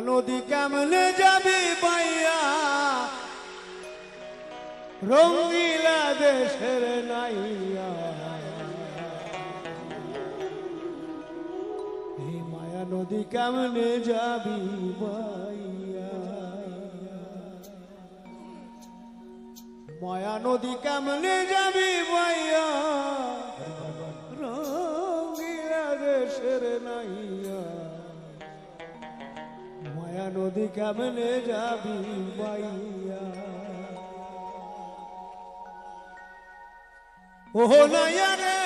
নদী কেমনে যাবি বাইয়া রঙিলা দেশের নাইয়া এই মায়া নদী কেমনে যাবি বাইয়া মায়া নদী কেমনে যাবি বাইয়া রঙিলা দেশের নাইয়া মায়া নদী কেমনে যাবি বাইয়া ও নাইয়া রে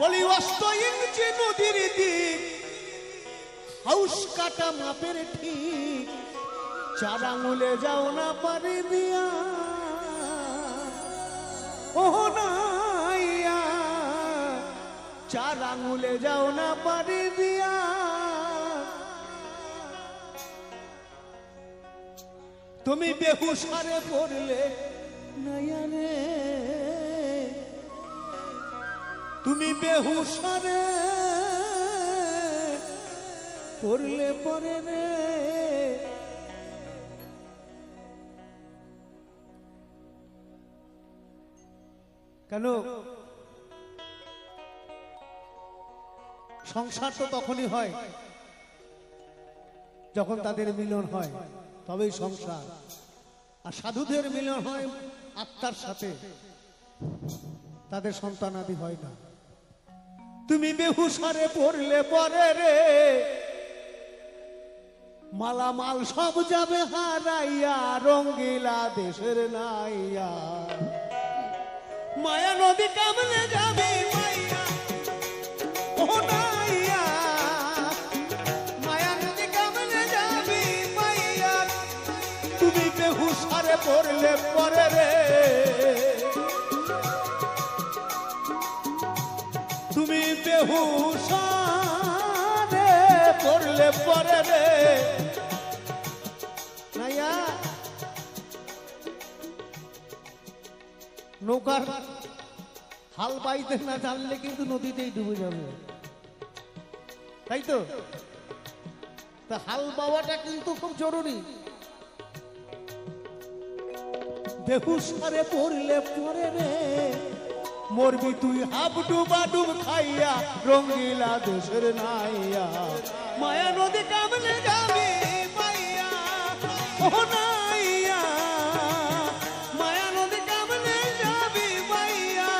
বলি 8 ইঞ্চি নদীর দিক হাউস কাটা মাপের ঠিক 4 আঙুলে যাও না পারি দিয়া ও নাইয়া 4 আঙুলে যাও না পারি দিয়া তুমি বেহুশারে পড়লে নাইয়া রে তুমি বেহুশারে পড়লে পরে রে কেন সংসার তো তখনই হয় যখন তাদের মিলন হয় তবেই সংসার আর সাধুদের মিলন হয় আত্মার সাথে তাদের সন্তানাদি হয় না তুমি বেহুশারে পড়লে পরে রে মালামাল সব যাবে হারাইয়া রঙ্গিলা দেশের নাইয়া মায়া নদী কেমনে যাবে মাইয়া ও নাইয়া মায়া নদী কেমনে যাবে মাইয়া তুমি বেহুশারে পড়লে পরে রে তুমি বেহুশারে পড়লে পরে রে নাইয়া নৌকার হাল বাইতে না জানলে কিন্তু নদীতেই ডুবে যাবে তাই তো তা হাল বাওয়াটা কিন্তু খুব জরুরি বেহুশারে পড়লে পরে রে মরবি তুই হাব ডুবা ডুব খাইয়া রঙ্গিলা দেশের নাইয়া মায়া নদী কেমনে যাবি মাইয়া ও নাইয়া মায়া নদী কেমনে যাবি মাইয়া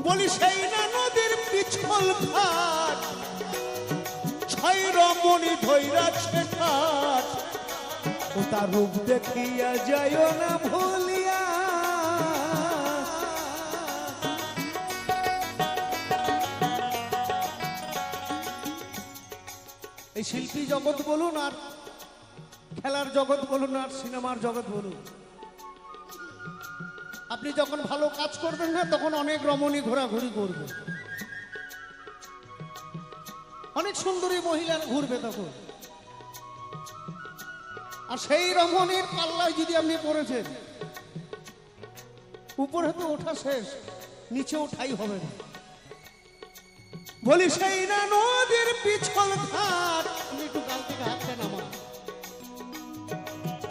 বলি সেই না নদীর পিছল ঘাট 6 রমণী ধৈরাছে ঠাট ও তার রূপ দেখিয়া যাইও না ভুলিয়া এই শিল্পী জগৎ বলুন আর খেলার জগৎ বলুন আর সিনেমার জগৎ বলুন আপনি যখন ভালো কাজ করবেন না তখন অনেক রমণী ঘোরাঘুরি করবে অনেক সুন্দরী মহিলা ঘুরবে তখন আর সেই রমণীর পাল্লায় যদি আপনি পড়েছেন উপরে তো ওঠা শেষ নিচে ওঠাই হবে না বলি সেই না নদীর পিছল ঘাট আমি একটু গাল থেকে হাঁটতে নামা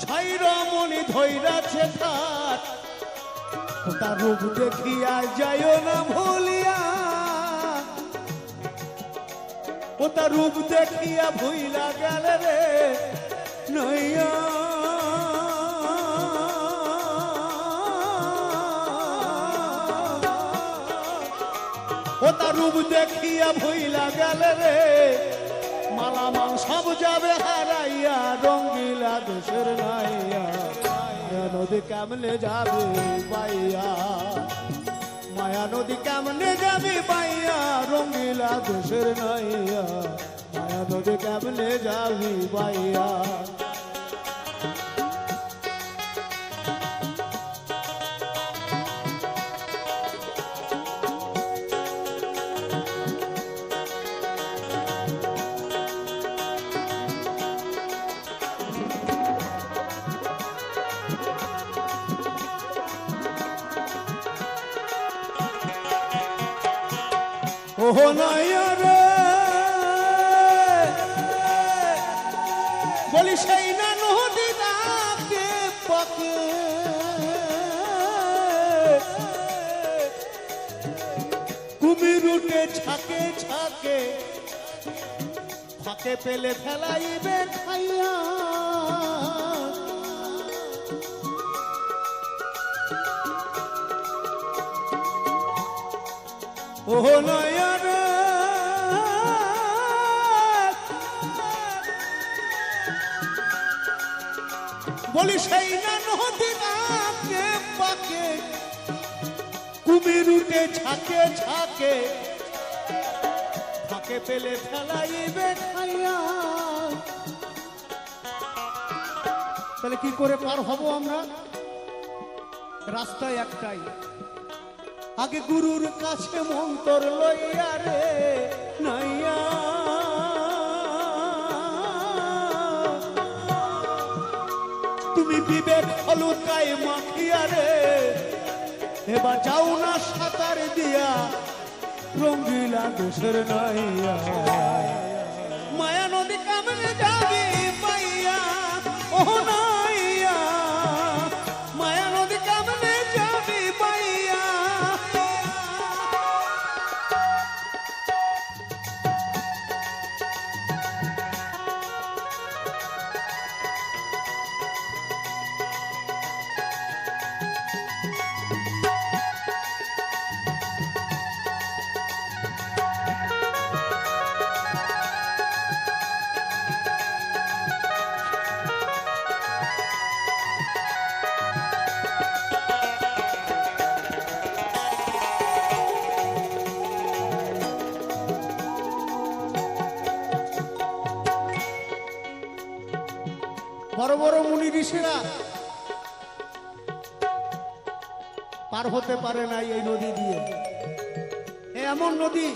6 রমণী ধৈরাছে ঠাট তার রূপ দেখিয়া যাইও না ভুলিয়া ও তার রূপ দেখিয়া ভুইলা গেলে রে নইয়া ও তার রূপ দেখিয়া ভুইলা গেলে রে মালামাল সব যাবে হারাইয়া রঙ্গিলা দেশের নাইয়া নদী কেমনে যাবে বাইয়া মায়া নদী কেমনে যাবি বাইয়া রঙ্গিলা দেশের নাইয়া মায়া নদী কেমনে যাবি বাইয়া ওহ নাইয়া রে বলি সেই না নদী ডাকে পাকে কুমির উঠে ছাকে ছাকে ফাঁকে পেলে ফেলাইবে খাইয়া ওহ নাইয়া রে বলি সেই না নদী ডাকে পাকে কুমির উঠে ছাকে ছাকে ফাঁকে পেলে ফেলাইবে খাইয়া তাহলে কি করে পার হব আমরা রাস্তায় একটাই আগে গুরুর কাছে মন্তর লইয়া রে নাইয়া তুমি বিবেক হলুকায় মাখিয়া রে এবার যাও না সাঁতার দিয়া রঙ্গিলা দেশের নাইয়া মায়া নদী কেমনে যাবি পাইয়া ও নাইয়া মায়া নদী কেমনে যাবি পাইয়া বড় বড় মুনি ঋষিরা পার হতে পারে না এই নদী দিয়ে এমন নদী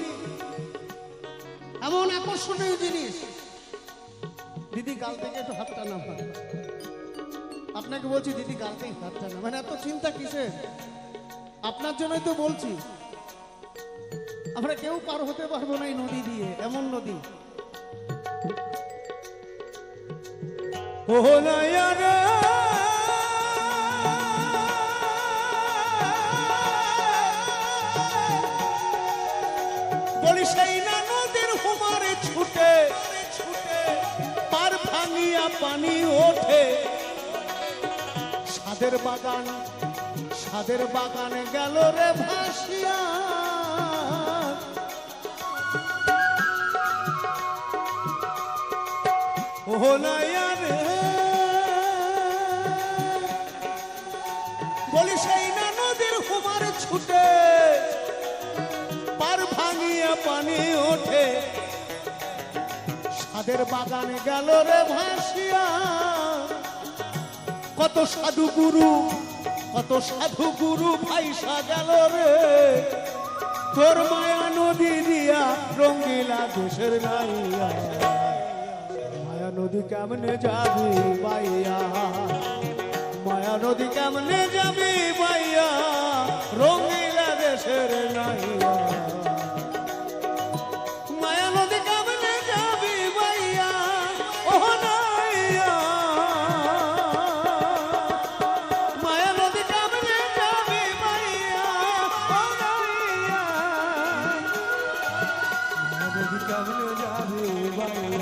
এমন আকর্ষণীয় জিনিস দিদি গাল থেকে একটু হাতটা নামান আপনাকে বলছি দিদি গাল থেকে হাতটা না মানে এত চিন্তা কিসের আপনার জন্যই তো বলছি আমরা কেউ পার হতে পারবো না এই নদী দিয়ে এমন নদী ওহ নাইয়া রে বলি সেই না নদীর হুমারে ছুটে পার ভাঙিয়া পানি ওঠে সাদের বাগানে গেল রে ভাসিয়া ওহ নাইয়া রে বলি সেই না নদীর হুমারে ছুটে পার ভাঙিয়া পানি ওঠে সাদের বাগানে গেল রে ভাসিয়া কত সাধু গুরু ভাইসা গেল রে তোর মায়া নদী দিয়া রঙ্গিলা দেশের নাইয়া মায়া নদী কেমনে যাবি বাইয়া মায়া নদী কেমনে যাবি বাইয়া রঙ্গিলা দেশের নাইয়া মায়া নদী কেমনে যাবি বাইয়া ও নাইয়া মায়া নদী কেমনে যাবি বাইয়া ও নাইয়া মায়া নদী কেমনে যাবি বাইয়া